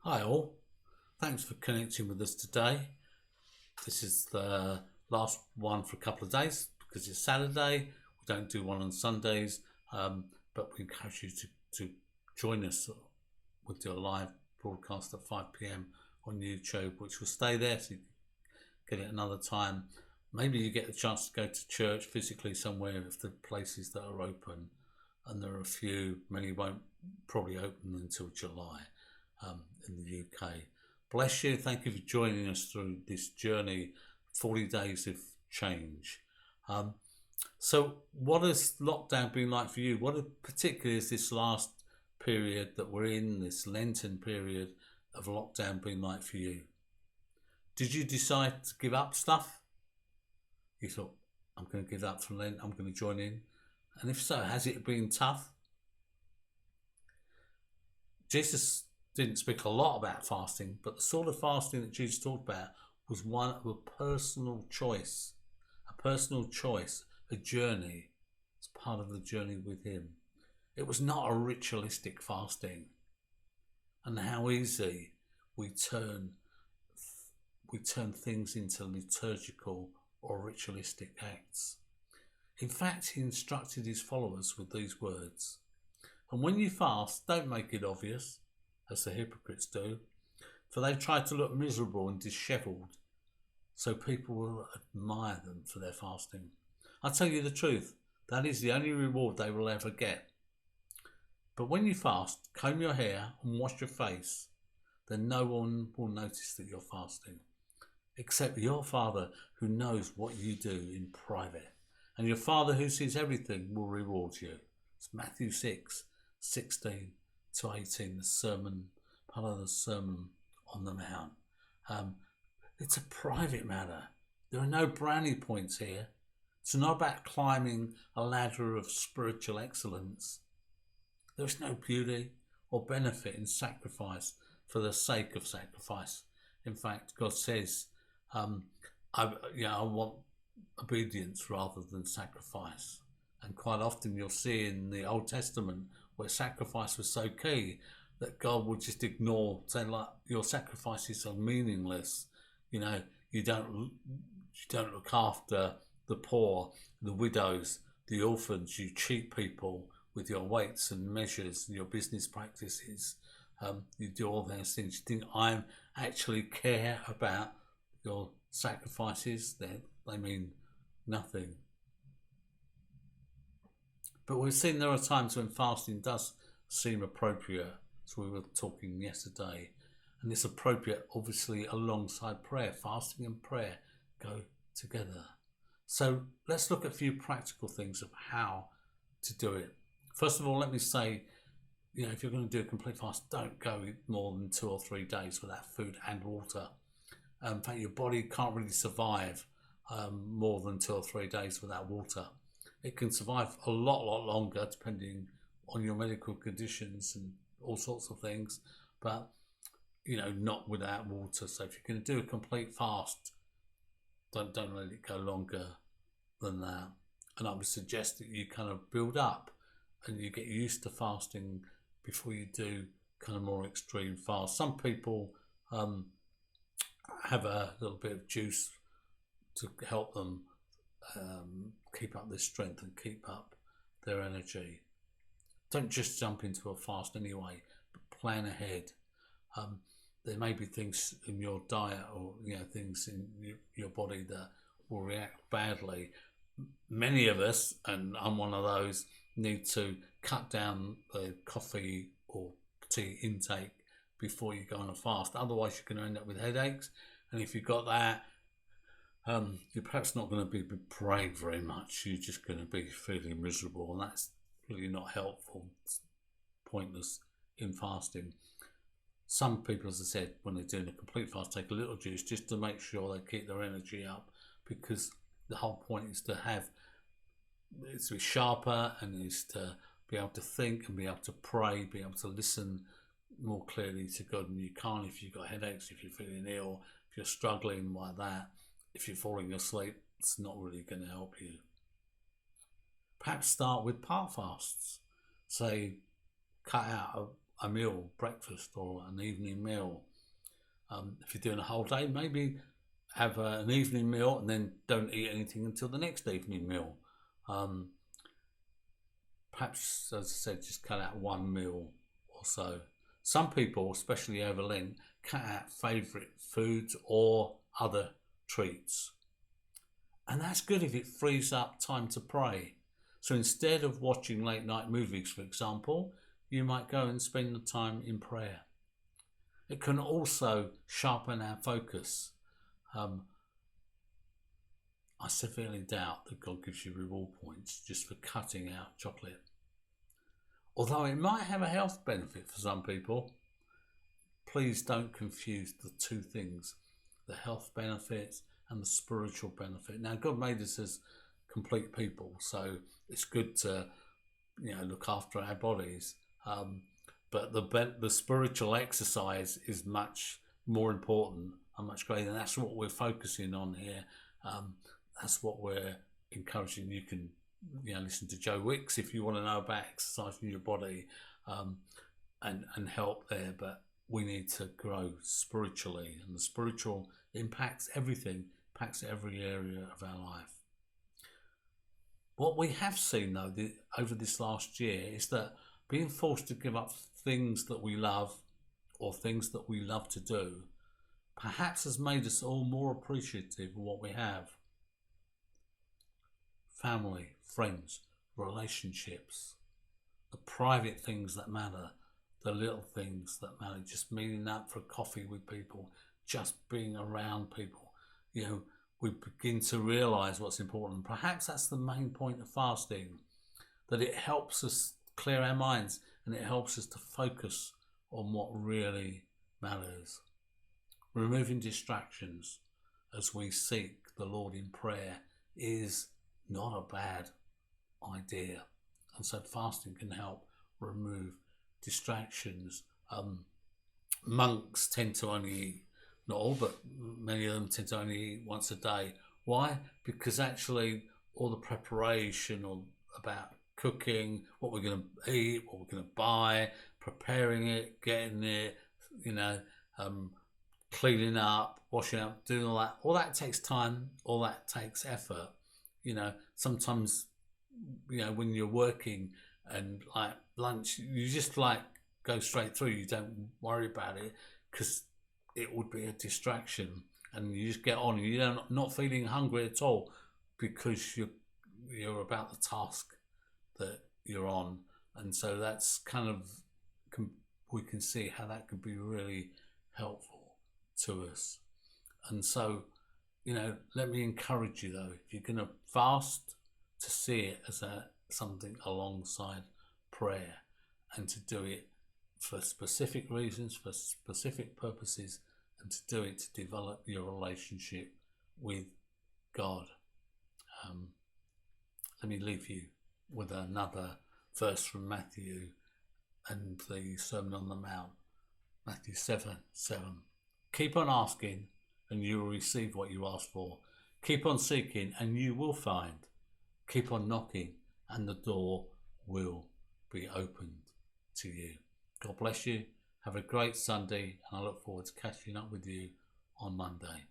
Hi all, thanks for connecting with us today. This is the last one for a couple of days because it's Saturday. We don't do one on Sundays, but we encourage you to join us. We'll do a live broadcast at 5 p.m. on YouTube, which will stay there so you can get it another time. Maybe you get the chance to go to church physically somewhere if the places that are open, and there are a few, many won't probably open until July. In the UK. Bless you. Thank you for joining us through this journey, 40 days of change. So what has lockdown been like for you? What particularly is this last period that we're in, this Lenten period of lockdown been like for you? Did you decide to give up stuff? You thought, I'm going to give up for Lent, I'm going to join in. And if so, has it been tough? Jesus didn't speak a lot about fasting, but the sort of fasting that Jesus talked about was one of a personal choice, a journey. It's part of the journey with him. It was not a ritualistic fasting. And how easy we turn things into liturgical or ritualistic acts. In fact, he instructed his followers with these words: and when you fast, don't make it obvious, as the hypocrites do, for they try to look miserable and dishevelled, so people will admire them for their fasting. I tell you the truth, that is the only reward they will ever get. But when you fast, comb your hair and wash your face, then no one will notice that you're fasting, except your Father who knows what you do in private. And your Father who sees everything will reward you. It's Matthew 6:16 to 18, the sermon, part of the Sermon on the Mount. It's a private matter. There are no brownie points here. It's not about climbing a ladder of spiritual excellence. There is no beauty or benefit in sacrifice for the sake of sacrifice. In fact, God says, I want obedience rather than sacrifice. And quite often you'll see in the Old Testament where sacrifice was so key that God would just ignore, saying like, your sacrifices are meaningless. You don't look after the poor, the widows, the orphans. You cheat people with your weights and measures and your business practices. You do all those things. You think I actually care about your sacrifices? They mean nothing. But we've seen there are times when fasting does seem appropriate, as we were talking yesterday, and it's appropriate obviously alongside prayer. Fasting and prayer go together. So let's look at a few practical things of how to do it. First of all, let me say, if you're going to do a complete fast, don't go more than 2 or 3 days without food and water. In fact, your body can't really survive more than 2 or 3 days without water. It can survive a lot longer depending on your medical conditions and all sorts of things, but not without water. So if you're going to do a complete fast, don't let it go longer than that. And I would suggest that you kind of build up and you get used to fasting before you do kind of more extreme fast. Some people have a little bit of juice to help them keep up their strength and keep up their energy. Don't just jump into a fast anyway, but plan ahead. There may be things in your diet or things in your body that will react badly. Many of us, and I'm one of those, need to cut down the coffee or tea intake before you go on a fast. Otherwise you're going to end up with headaches, and if you've got that, you're perhaps not going to be praying very much. You're just going to be feeling miserable, and that's really not helpful. It's pointless in fasting. Some people, as I said, when they're doing a complete fast, take a little juice just to make sure they keep their energy up, because the whole point is to be sharper, and is to be able to think and be able to pray, be able to listen more clearly to God. And you can't if you've got headaches, if you're feeling ill, if you're struggling like that. If you're falling asleep, it's not really going to help you. Perhaps start with part fasts. Say, cut out a meal, breakfast or an evening meal. If you're doing a whole day, maybe have an evening meal and then don't eat anything until the next evening meal. Perhaps, as I said, just cut out one meal or so. Some people, especially over Lent, cut out favourite foods or other treats. And that's good if it frees up time to pray. So instead of watching late night movies, for example, you might go and spend the time in prayer. It can also sharpen our focus. I severely doubt that God gives you reward points just for cutting out chocolate. Although it might have a health benefit for some people, please don't confuse the two things, the health benefits and the spiritual benefit. Now, God made us as complete people, so it's good to, look after our bodies. But the spiritual exercise is much more important and much greater. And that's what we're focusing on here. That's what we're encouraging. You can listen to Joe Wicks if you want to know about exercising your body and help there. But we need to grow spiritually, and the spiritual impacts everything, impacts every area of our life. What we have seen, though, over this last year is that being forced to give up things that we love or things that we love to do perhaps has made us all more appreciative of what we have. Family, friends, relationships, the private things that matter, the little things that matter, just meeting up for coffee with people, just being around people. We begin to realise what's important. Perhaps that's the main point of fasting, that it helps us clear our minds and it helps us to focus on what really matters. Removing distractions as we seek the Lord in prayer is not a bad idea. And so fasting can help remove distractions. Monks tend to only eat, not all, but many of them tend to only eat once a day. Why? Because actually all the preparation about cooking, what we're going to eat, what we're going to buy, preparing it, getting it, cleaning up, washing up, doing all that takes time, all that takes effort. Sometimes, when you're working and like lunch, you just go straight through. You don't worry about it because it would be a distraction, and you just get on. And you're not feeling hungry at all because you're about the task that you're on, and so that's we can see how that could be really helpful to us. And so, let me encourage you, though, if you're going to fast, to see it as something alongside prayer, and to do it for specific reasons, for specific purposes, and to do it to develop your relationship with God. Let me leave you with another verse from Matthew and the Sermon on the Mount, Matthew 7:7. Keep on asking and you will receive what you ask for. Keep on seeking and you will find. Keep on knocking and the door will be opened to you. God bless you. Have a great Sunday, and I look forward to catching up with you on Monday.